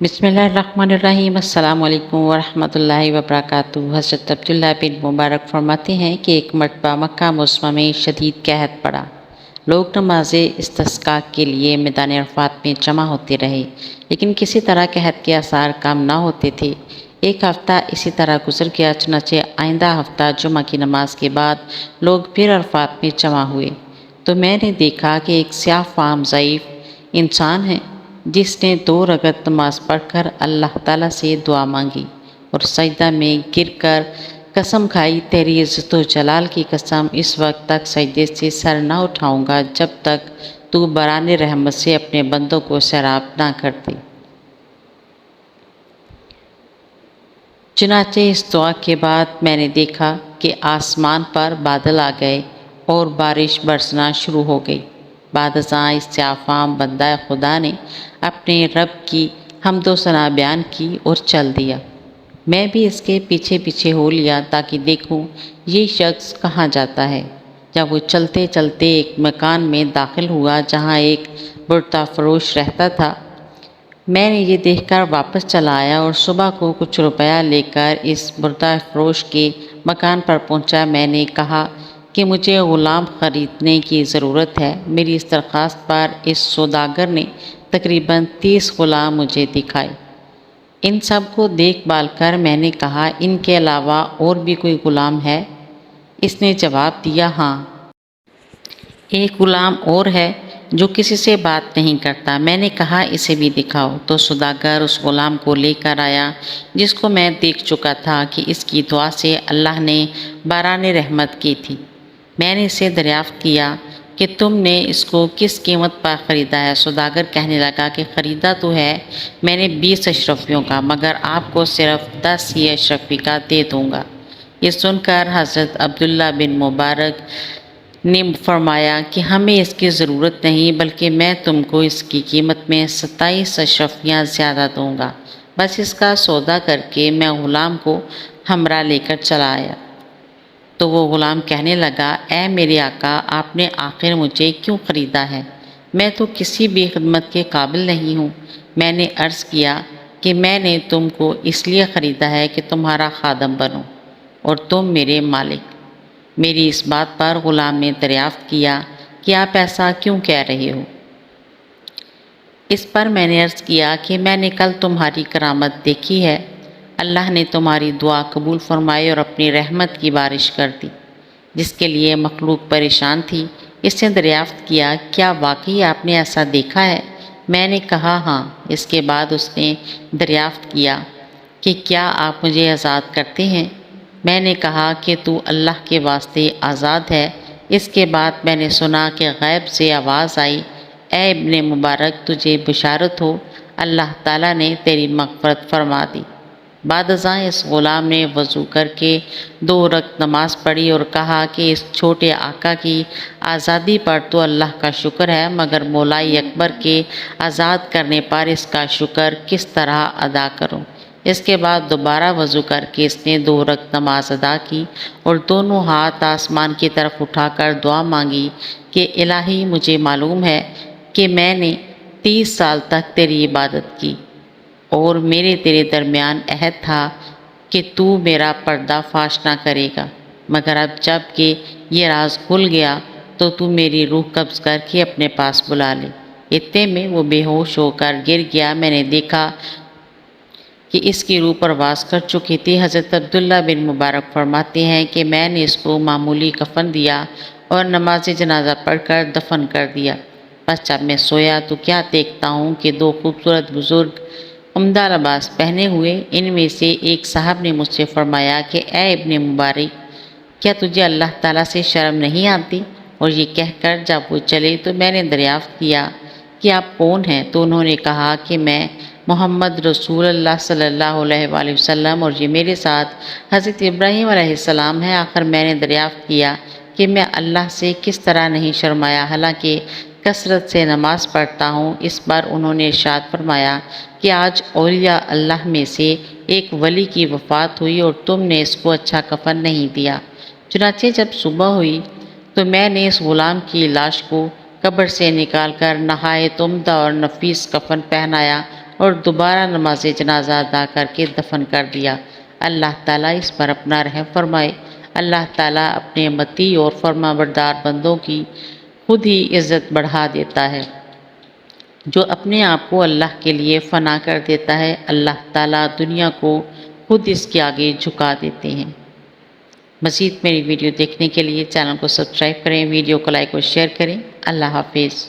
بسم اللہ الرحمن الرحیم۔ السلام علیکم ورحمۃ اللہ وبرکاتہ۔ حضرت عبداللہ بن مبارک فرماتے ہیں کہ ایک مرتبہ مکہ معظمہ میں شدید قحط پڑا۔ لوگ نماز استسقاء کے لیے میدان عرفات میں جمع ہوتے رہے، لیکن کسی طرح قحط کے آثار کم نہ ہوتے تھے۔ ایک ہفتہ اسی طرح گزر گیا، چنانچہ آئندہ ہفتہ جمعہ کی نماز کے بعد لوگ پھر عرفات میں جمع ہوئے تو میں نے دیکھا کہ ایک سیاہ فام ضعیف انسان ہے جس نے 2 رکعت نماز پڑھ کر اللہ تعالیٰ سے دعا مانگی اور سجدہ میں گر کر قسم کھائی، تیری عزت و جلال کی قسم، اس وقت تک سجدے سے سر نہ اٹھاؤں گا جب تک تو بران رحمت سے اپنے بندوں کو سیراب نہ کر دے۔ چنانچہ اس دعا کے بعد میں نے دیکھا کہ آسمان پر بادل آ گئے اور بارش برسنا شروع ہو گئی۔ بعد ازاں اس سیاہ فام بندہ خدا نے اپنے رب کی حمد و ثنا بیان کی اور چل دیا۔ میں بھی اس کے پیچھے پیچھے ہو لیا تاکہ دیکھوں یہ شخص کہاں جاتا ہے۔ جب وہ چلتے چلتے ایک مکان میں داخل ہوا جہاں ایک برتا فروش رہتا تھا، میں نے یہ دیکھ کر واپس چلا آیا اور صبح کو کچھ روپیہ لے کر اس برتا فروش کے مکان پر پہنچا۔ میں نے کہا کہ مجھے غلام خریدنے کی ضرورت ہے۔ میری اس درخواست پر اس سوداگر نے تقریباً 30 غلام مجھے دکھائے۔ ان سب کو دیکھ بھال کر میں نے کہا، ان کے علاوہ اور بھی کوئی غلام ہے؟ اس نے جواب دیا، ہاں، ایک غلام اور ہے جو کسی سے بات نہیں کرتا۔ میں نے کہا، اسے بھی دکھاؤ۔ تو سوداگر اس غلام کو لے کر آیا جس کو میں دیکھ چکا تھا کہ اس کی دعا سے اللہ نے باران رحمت کی تھی۔ میں نے اسے دریافت کیا کہ تم نے اس کو کس قیمت پر خریدا ہے؟ سوداگر کہنے لگا کہ خریدا تو ہے میں نے 20 اشرفیوں کا، مگر آپ کو صرف 10 ہی اشرفی کا دے دوں گا۔ یہ سن کر حضرت عبداللہ بن مبارک نے فرمایا کہ ہمیں اس کی ضرورت نہیں، بلکہ میں تم کو اس کی قیمت میں 27 اشرفیاں زیادہ دوں گا۔ بس اس کا سودا کر کے میں غلام کو ہمراہ لے کر چلا آیا۔ تو وہ غلام کہنے لگا، اے میرے آقا، آپ نے آخر مجھے کیوں خریدا ہے؟ میں تو کسی بھی خدمت کے قابل نہیں ہوں۔ میں نے عرض کیا کہ میں نے تم کو اس لیے خریدا ہے کہ تمہارا خادم بنوں اور تم میرے مالک۔ میری اس بات پر غلام نے دریافت کیا کہ آپ ایسا کیوں کہہ رہے ہو؟ اس پر میں نے عرض کیا کہ میں نے کل تمہاری کرامت دیکھی ہے، اللہ نے تمہاری دعا قبول فرمائی اور اپنی رحمت کی بارش کر دی جس کے لیے مخلوق پریشان تھی۔ اس نے دریافت کیا، کیا واقعی آپ نے ایسا دیکھا ہے؟ میں نے کہا، ہاں۔ اس کے بعد اس نے دریافت کیا کہ کیا آپ مجھے آزاد کرتے ہیں؟ میں نے کہا کہ تو اللہ کے واسطے آزاد ہے۔ اس کے بعد میں نے سنا کہ غیب سے آواز آئی، اے ابن مبارک، تجھے بشارت ہو، اللہ تعالیٰ نے تیری مغفرت فرما دی۔ بعد ازاں اس غلام نے وضو کر کے 2 رکعت نماز پڑھی اور کہا کہ اس چھوٹے آقا کی آزادی پر تو اللہ کا شکر ہے، مگر مولا اکبر کے آزاد کرنے پر اس کا شکر کس طرح ادا کروں؟ اس کے بعد دوبارہ وضو کر کے اس نے 2 رکعت نماز ادا کی اور دونوں ہاتھ آسمان کی طرف اٹھا کر دعا مانگی کہ الہی، مجھے معلوم ہے کہ میں نے 30 سال تک تیری عبادت کی اور میرے تیرے درمیان عہد تھا کہ تو میرا پردہ فاش نہ کرے گا، مگر اب جب کہ یہ راز کھل گیا تو میری روح قبض کر کے اپنے پاس بلا لے۔ اتنے میں وہ بے ہوش ہو کر گر گیا۔ میں نے دیکھا کہ اس کی روح پرواز کر چکی تھی۔ حضرت عبداللہ بن مبارک فرماتے ہیں کہ میں نے اس کو معمولی کفن دیا اور نماز جنازہ پڑھ کر دفن کر دیا۔ بس جب میں سویا تو کیا دیکھتا ہوں کہ 2 خوبصورت بزرگ عمدہ لباس پہنے ہوئے، ان میں سے ایک صاحب نے مجھ سے فرمایا کہ اے ابن مبارک، کیا تجھے اللہ تعالیٰ سے شرم نہیں آتی؟ اور یہ کہہ کر جب وہ چلے تو میں نے دریافت کیا کہ آپ کون ہیں؟ تو انہوں نے کہا کہ میں محمد رسول اللہ صلی اللہ علیہ وآلہ وسلم اور یہ میرے ساتھ حضرت ابراہیم علیہ السلام ہے۔ آخر میں نے دریافت کیا کہ میں اللہ سے کس طرح نہیں شرمایا حالانکہ کثرت سے نماز پڑھتا ہوں۔ اس پر انہوں نے ارشاد فرمایا کہ آج اولیاء اللہ میں سے ایک ولی کی وفات ہوئی اور تم نے اس کو اچھا کفن نہیں دیا۔ چنانچہ جب صبح ہوئی تو میں نے اس غلام کی لاش کو قبر سے نکال کر نہایت عمدہ اور نفیس کفن پہنایا اور دوبارہ نماز جنازہ ادا کر کے دفن کر دیا۔ اللہ تعالیٰ اس پر اپنا رحم فرمائے۔ اللہ تعالیٰ اپنے متی اور فرما بردار بندوں کی خود ہی عزت بڑھا دیتا ہے۔ جو اپنے آپ کو اللہ کے لیے فنا کر دیتا ہے، اللہ تعالیٰ دنیا کو خود اس کے آگے جھکا دیتے ہیں۔ مزید میری ویڈیو دیکھنے کے لیے چینل کو سبسکرائب کریں، ویڈیو کو لائک اور شیئر کریں۔ اللہ حافظ۔